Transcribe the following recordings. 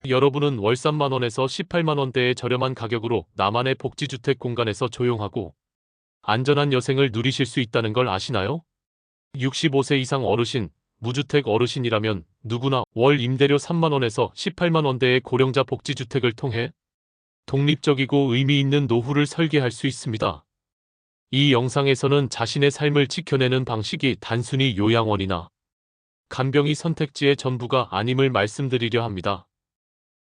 여러분은 월 3만 원에서 18만 원대의 저렴한 가격으로 나만의 복지주택 공간에서 조용하고 안전한 여생을 누리실 수 있다는 걸 아시나요? 65세 이상 어르신, 무주택 어르신이라면 누구나 월 임대료 3만 원에서 18만 원대의 고령자 복지주택을 통해 독립적이고 의미 있는 노후를 설계할 수 있습니다. 이 영상에서는 자신의 삶을 지켜내는 방식이 단순히 요양원이나 간병이 선택지의 전부가 아님을 말씀드리려 합니다.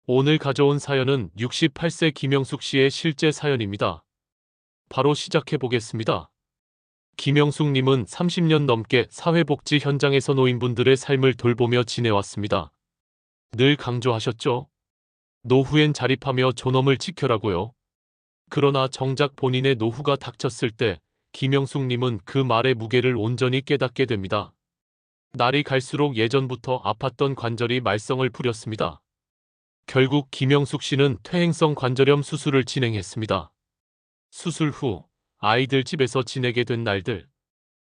오늘 가져온 사연은 68세 김영숙 씨의 실제 사연입니다. 바로 시작해 보겠습니다. 김영숙 님은 30년 넘게 사회복지 현장에서 노인분들의 삶을 돌보며 지내왔습니다. 늘 강조하셨죠? 노후엔 자립하며 존엄을 지켜라고요. 그러나 정작 본인의 노후가 닥쳤을 때 김영숙 님은 그 말의 무게를 온전히 깨닫게 됩니다. 날이 갈수록 예전부터 아팠던 관절이 말썽을 부렸습니다. 결국 김영숙 씨는 퇴행성 관절염 수술을 진행했습니다. 수술 후 아이들 집에서 지내게 된 날들.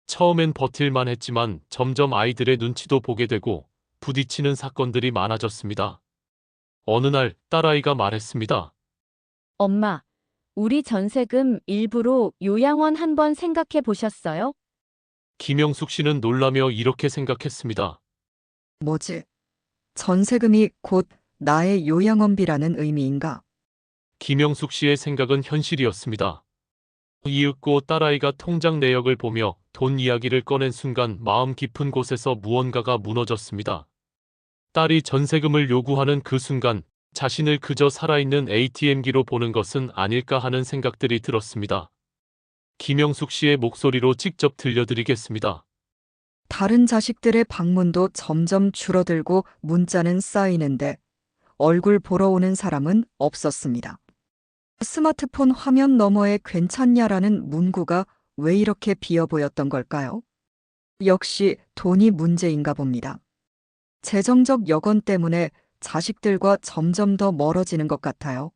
처음엔 버틸만 했지만 점점 아이들의 눈치도 보게 되고 부딪히는 사건들이 많아졌습니다. 어느 날 딸아이가 말했습니다. 엄마, 우리 전세금 일부로 요양원 한번 생각해 보셨어요? 김영숙 씨는 놀라며 이렇게 생각했습니다. 뭐지? 전세금이 곧 나의 요양원비라는 의미인가? 김영숙 씨의 생각은 현실이었습니다. 이윽고 딸아이가 통장 내역을 보며 돈 이야기를 꺼낸 순간 마음 깊은 곳에서 무언가가 무너졌습니다. 딸이 전세금을 요구하는 그 순간 자신을 그저 살아있는 ATM기로 보는 것은 아닐까 하는 생각들이 들었습니다. 김영숙 씨의 목소리로 직접 들려드리겠습니다. 다른 자식들의 방문도 점점 줄어들고 문자는 쌓이는데 얼굴 보러 오는 사람은 없었습니다. 스마트폰 화면 너머에 괜찮냐라는 문구가 왜 이렇게 비어 보였던 걸까요? 역시 돈이 문제인가 봅니다. 재정적 여건 때문에 자식들과 점점 더 멀어지는 것 같아요.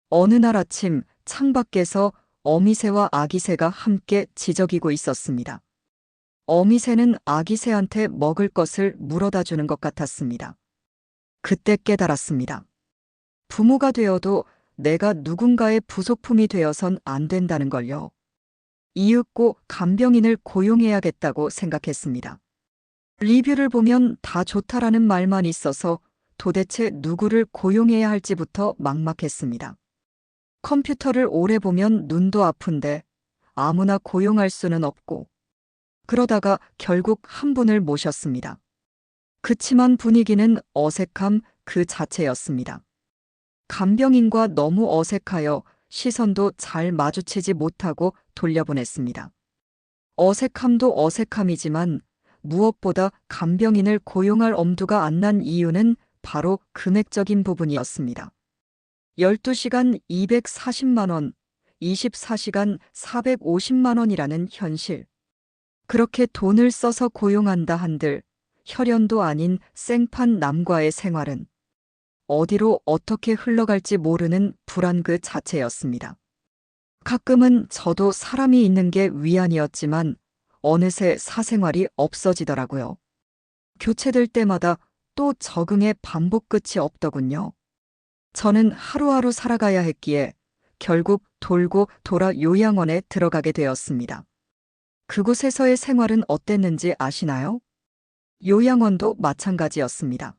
어느 날 아침 창밖에서 어미새와 아기새가 함께 지저귀고 있었습니다. 어미새는 아기새한테 먹을 것을 물어다 주는 것 같았습니다. 그때 깨달았습니다. 부모가 되어도 내가 누군가의 부속품이 되어선 안 된다는 걸요. 이윽고 간병인을 고용해야겠다고 생각했습니다. 리뷰를 보면 다 좋다라는 말만 있어서 도대체 누구를 고용해야 할지부터 막막했습니다. 컴퓨터를 오래 보면 눈도 아픈데 아무나 고용할 수는 없고, 그러다가 결국 한 분을 모셨습니다. 그치만 분위기는 어색함 그 자체였습니다. 간병인과 너무 어색하여 시선도 잘 마주치지 못하고 돌려보냈습니다. 어색함도 어색함이지만 무엇보다 간병인을 고용할 엄두가 안 난 이유는 바로 금액적인 부분이었습니다. 12시간 240만 원, 24시간 450만 원이라는 현실. 그렇게 돈을 써서 고용한다 한들 혈연도 아닌 생판 남과의 생활은 어디로 어떻게 흘러갈지 모르는 불안 그 자체였습니다. 가끔은 저도 사람이 있는 게 위안이었지만 어느새 사생활이 없어지더라고요. 교체될 때마다 또 적응의 반복 끝이 없더군요. 저는 하루하루 살아가야 했기에 결국 돌고 돌아 요양원에 들어가게 되었습니다. 그곳에서의 생활은 어땠는지 아시나요? 요양원도 마찬가지였습니다.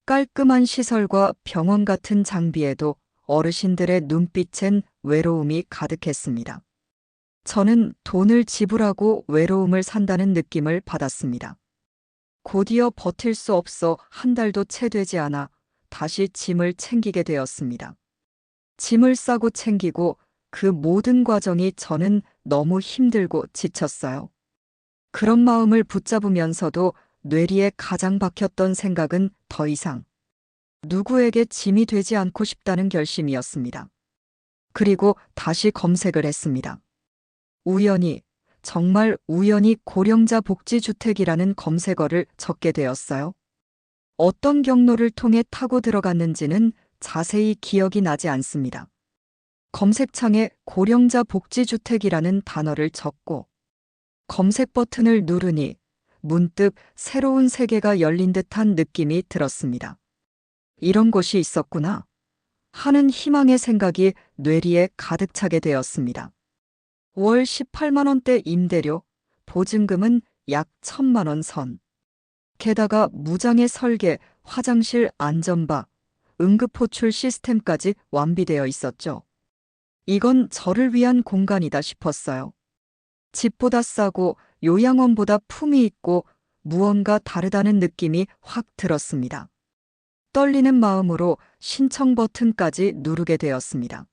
깔끔한 시설과 병원 같은 장비에도 어르신들의 눈빛엔 외로움이 가득했습니다. 저는 돈을 지불하고 외로움을 산다는 느낌을 받았습니다. 곧이어 버틸 수 없어 한 달도 채 되지 않아 다시 짐을 챙기게 되었습니다. 짐을 싸고 챙기고 그 모든 과정이 저는 너무 힘들고 지쳤어요. 그런 마음을 붙잡으면서도 뇌리에 가장 박혔던 생각은 더 이상 누구에게 짐이 되지 않고 싶다는 결심이었습니다. 그리고 다시 검색을 했습니다. 우연히, 정말 우연히 고령자 복지주택이라는 검색어를 적게 되었어요. 어떤 경로를 통해 타고 들어갔는지는 자세히 기억이 나지 않습니다. 검색창에 고령자 복지주택이라는 단어를 적고 검색 버튼을 누르니 문득 새로운 세계가 열린 듯한 느낌이 들었습니다. 이런 곳이 있었구나 하는 희망의 생각이 뇌리에 가득 차게 되었습니다. 월 18만 원대 임대료, 보증금은 약 1,000만 원 선. 게다가 무장의 설계, 화장실 안전바, 응급호출 시스템까지 완비되어 있었죠. 이건 저를 위한 공간이다 싶었어요. 집보다 싸고 요양원보다 품이 있고 무언가 다르다는 느낌이 확 들었습니다. 떨리는 마음으로 신청 버튼까지 누르게 되었습니다.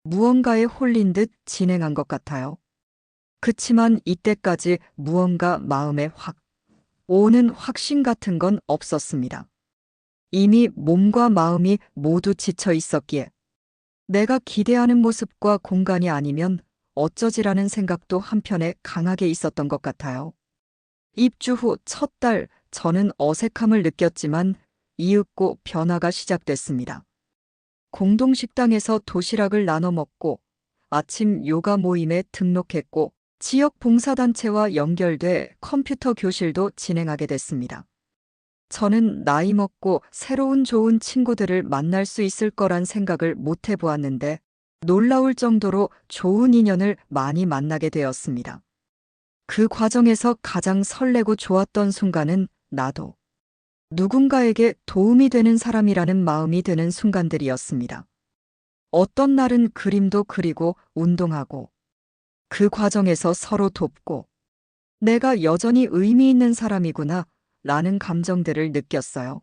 무언가에 홀린 듯 진행한 것 같아요. 그치만 이때까지 무언가 마음에 확 오는 확신 같은 건 없었습니다. 이미 몸과 마음이 모두 지쳐 있었기에 내가 기대하는 모습과 공간이 아니면 어쩌지라는 생각도 한편에 강하게 있었던 것 같아요. 입주 후 첫 달 저는 어색함을 느꼈지만 이윽고 변화가 시작됐습니다. 공동식당에서 도시락을 나눠 먹고 아침 요가 모임에 등록했고 지역 봉사단체와 연결돼 컴퓨터 교실도 진행하게 됐습니다. 저는 나이 먹고 새로운 좋은 친구들을 만날 수 있을 거란 생각을 못 해보았는데 놀라울 정도로 좋은 인연을 많이 만나게 되었습니다. 그 과정에서 가장 설레고 좋았던 순간은 나도 누군가에게 도움이 되는 사람이라는 마음이 드는 순간들이었습니다. 어떤 날은 그림도 그리고 운동하고 그 과정에서 서로 돕고 내가 여전히 의미 있는 사람이구나 라는 감정들을 느꼈어요.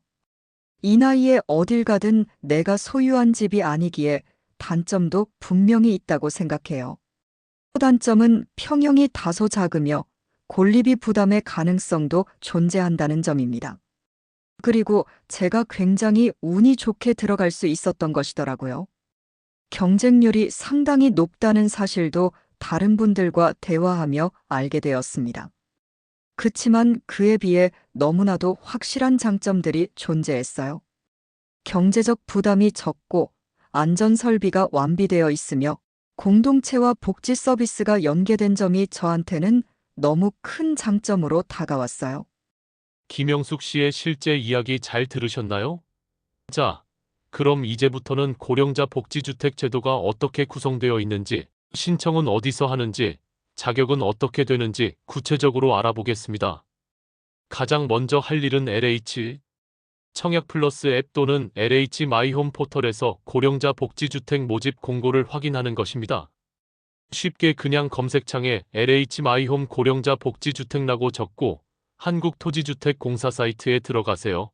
이 나이에 어딜 가든 내가 소유한 집이 아니기에 단점도 분명히 있다고 생각해요. 단점은 평형이 다소 작으며 골리비 부담의 가능성도 존재한다는 점입니다. 그리고 제가 굉장히 운이 좋게 들어갈 수 있었던 것이더라고요. 경쟁률이 상당히 높다는 사실도 다른 분들과 대화하며 알게 되었습니다. 그치만 그에 비해 너무나도 확실한 장점들이 존재했어요. 경제적 부담이 적고 안전 설비가 완비되어 있으며 공동체와 복지 서비스가 연계된 점이 저한테는 너무 큰 장점으로 다가왔어요. 김영숙 씨의 실제 이야기 잘 들으셨나요? 자, 그럼 이제부터는 고령자 복지주택 제도가 어떻게 구성되어 있는지, 신청은 어디서 하는지, 자격은 어떻게 되는지 구체적으로 알아보겠습니다. 가장 먼저 할 일은 LH 청약 플러스 앱 또는 LH 마이홈 포털에서 고령자 복지주택 모집 공고를 확인하는 것입니다. 쉽게 그냥 검색창에 LH 마이홈 고령자 복지주택라고 적고 한국토지주택공사 사이트에 들어가세요.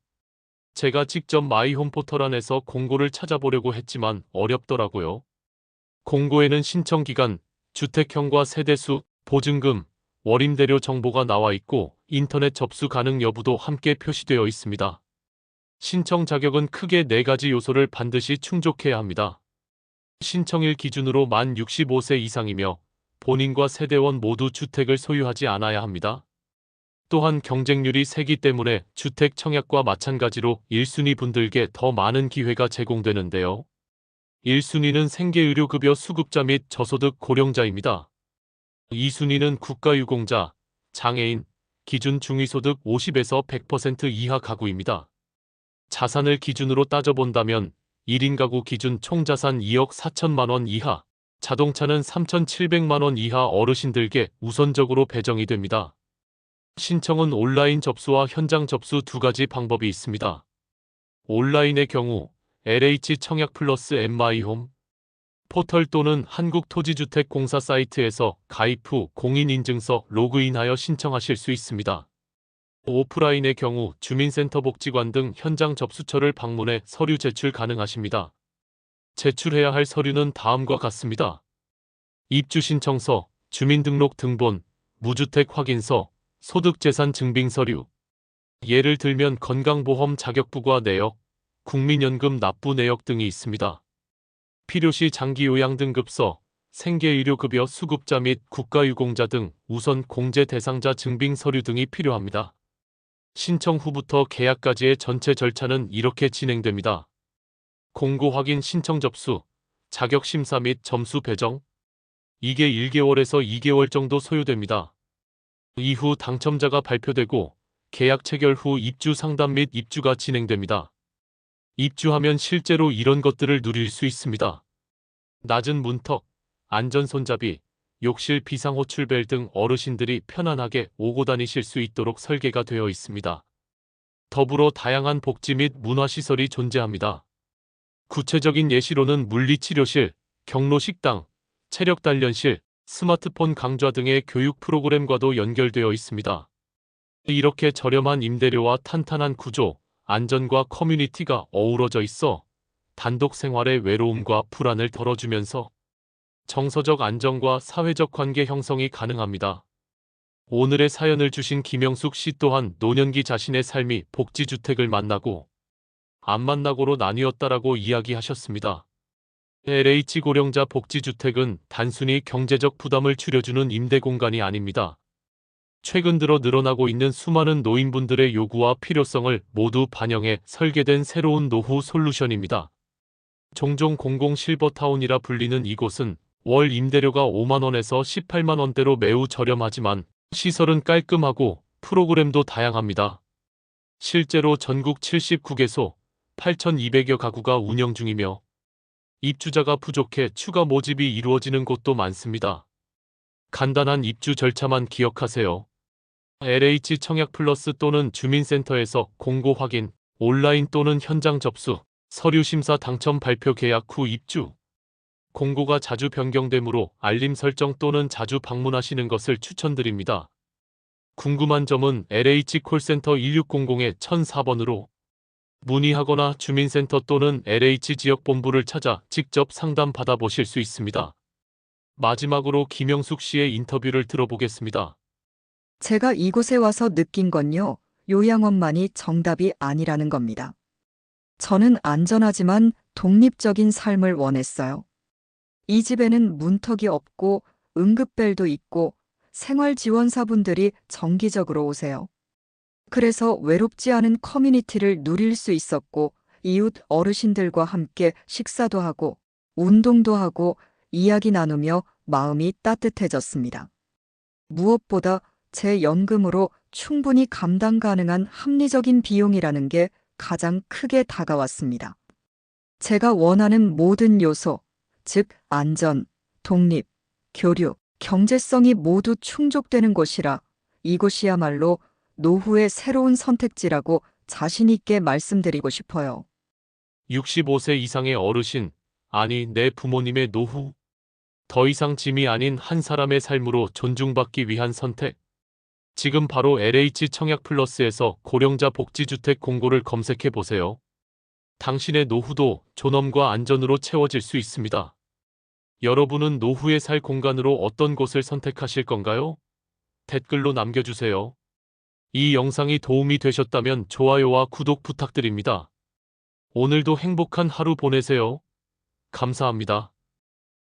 제가 직접 마이홈 포털 안에서 공고를 찾아보려고 했지만 어렵더라고요. 공고에는 신청기간, 주택형과 세대수, 보증금, 월임대료 정보가 나와 있고 인터넷 접수 가능 여부도 함께 표시되어 있습니다. 신청 자격은 크게 4가지 요소를 반드시 충족해야 합니다. 신청일 기준으로 만 65세 이상이며 본인과 세대원 모두 주택을 소유하지 않아야 합니다. 또한 경쟁률이 세기 때문에 주택 청약과 마찬가지로 1순위 분들께 더 많은 기회가 제공되는데요. 1순위는 생계의료급여 수급자 및 저소득 고령자입니다. 2순위는 국가유공자, 장애인, 기준 중위소득 50에서 100% 이하 가구입니다. 자산을 기준으로 따져본다면 1인 가구 기준 총자산 2억 4천만 원 이하, 자동차는 3,700만 원 이하 어르신들께 우선적으로 배정이 됩니다. 신청은 온라인 접수와 현장 접수 2가지 방법이 있습니다. 온라인의 경우 LH 청약 플러스 앱마이홈 포털 또는 한국토지주택공사 사이트에서 가입 후 공인인증서 로그인하여 신청하실 수 있습니다. 오프라인의 경우 주민센터 복지관 등 현장 접수처를 방문해 서류 제출 가능하십니다. 제출해야 할 서류는 다음과 같습니다. 입주신청서, 주민등록 등본, 무주택 확인서, 소득재산 증빙 서류. 예를 들면 건강보험 자격부과 내역, 국민연금 납부 내역 등이 있습니다. 필요시 장기요양 등급서, 생계의료급여 수급자 및 국가유공자 등 우선 공제 대상자 증빙 서류 등이 필요합니다. 신청 후부터 계약까지의 전체 절차는 이렇게 진행됩니다. 공고 확인 신청 접수, 자격 심사 및 점수 배정. 이게 1개월에서 2개월 정도 소요됩니다. 이후 당첨자가 발표되고 계약 체결 후 입주 상담 및 입주가 진행됩니다. 입주하면 실제로 이런 것들을 누릴 수 있습니다. 낮은 문턱, 안전 손잡이, 욕실 비상호출벨 등 어르신들이 편안하게 오고 다니실 수 있도록 설계가 되어 있습니다. 더불어 다양한 복지 및 문화시설이 존재합니다. 구체적인 예시로는 물리치료실, 경로식당, 체력단련실, 스마트폰 강좌 등의 교육 프로그램과도 연결되어 있습니다. 이렇게 저렴한 임대료와 탄탄한 구조, 안전과 커뮤니티가 어우러져 있어 단독 생활의 외로움과 불안을 덜어주면서 정서적 안정과 사회적 관계 형성이 가능합니다. 오늘의 사연을 주신 김영숙 씨 또한 노년기 자신의 삶이 복지주택을 만나고 안 만나고로 나뉘었다라고 이야기하셨습니다. LH 고령자 복지주택은 단순히 경제적 부담을 줄여주는 임대 공간이 아닙니다. 최근 들어 늘어나고 있는 수많은 노인분들의 요구와 필요성을 모두 반영해 설계된 새로운 노후 솔루션입니다. 종종 공공 실버타운이라 불리는 이곳은 월 임대료가 5만 원에서 18만 원대로 매우 저렴하지만 시설은 깔끔하고 프로그램도 다양합니다. 실제로 전국 79개소 8,200여 가구가 운영 중이며 입주자가 부족해 추가 모집이 이루어지는 곳도 많습니다. 간단한 입주 절차만 기억하세요. LH 청약 플러스 또는 주민센터에서 공고 확인, 온라인 또는 현장 접수, 서류 심사 당첨 발표 계약 후 입주. 공고가 자주 변경되므로 알림 설정 또는 자주 방문하시는 것을 추천드립니다. 궁금한 점은 LH 콜센터 1600-1004번으로 문의하거나 주민센터 또는 LH 지역본부를 찾아 직접 상담 받아보실 수 있습니다. 마지막으로 김영숙 씨의 인터뷰를 들어보겠습니다. 제가 이곳에 와서 느낀 건요, 요양원만이 정답이 아니라는 겁니다. 저는 안전하지만 독립적인 삶을 원했어요. 이 집에는 문턱이 없고 응급벨도 있고 생활지원사분들이 정기적으로 오세요. 그래서 외롭지 않은 커뮤니티를 누릴 수 있었고 이웃 어르신들과 함께 식사도 하고 운동도 하고 이야기 나누며 마음이 따뜻해졌습니다. 무엇보다 제 연금으로 충분히 감당 가능한 합리적인 비용이라는 게 가장 크게 다가왔습니다. 제가 원하는 모든 요소, 즉 안전, 독립, 교류, 경제성이 모두 충족되는 곳이라 이곳이야말로 노후의 새로운 선택지라고 자신 있게 말씀드리고 싶어요. 65세 이상의 어르신, 아니 내 부모님의 노후. 더 이상 짐이 아닌 한 사람의 삶으로 존중받기 위한 선택. 지금 바로 LH 청약 플러스에서 고령자 복지주택 공고를 검색해 보세요. 당신의 노후도 존엄과 안전으로 채워질 수 있습니다. 여러분은 노후에 살 공간으로 어떤 곳을 선택하실 건가요? 댓글로 남겨주세요. 이 영상이 도움이 되셨다면 좋아요와 구독 부탁드립니다. 오늘도 행복한 하루 보내세요. 감사합니다.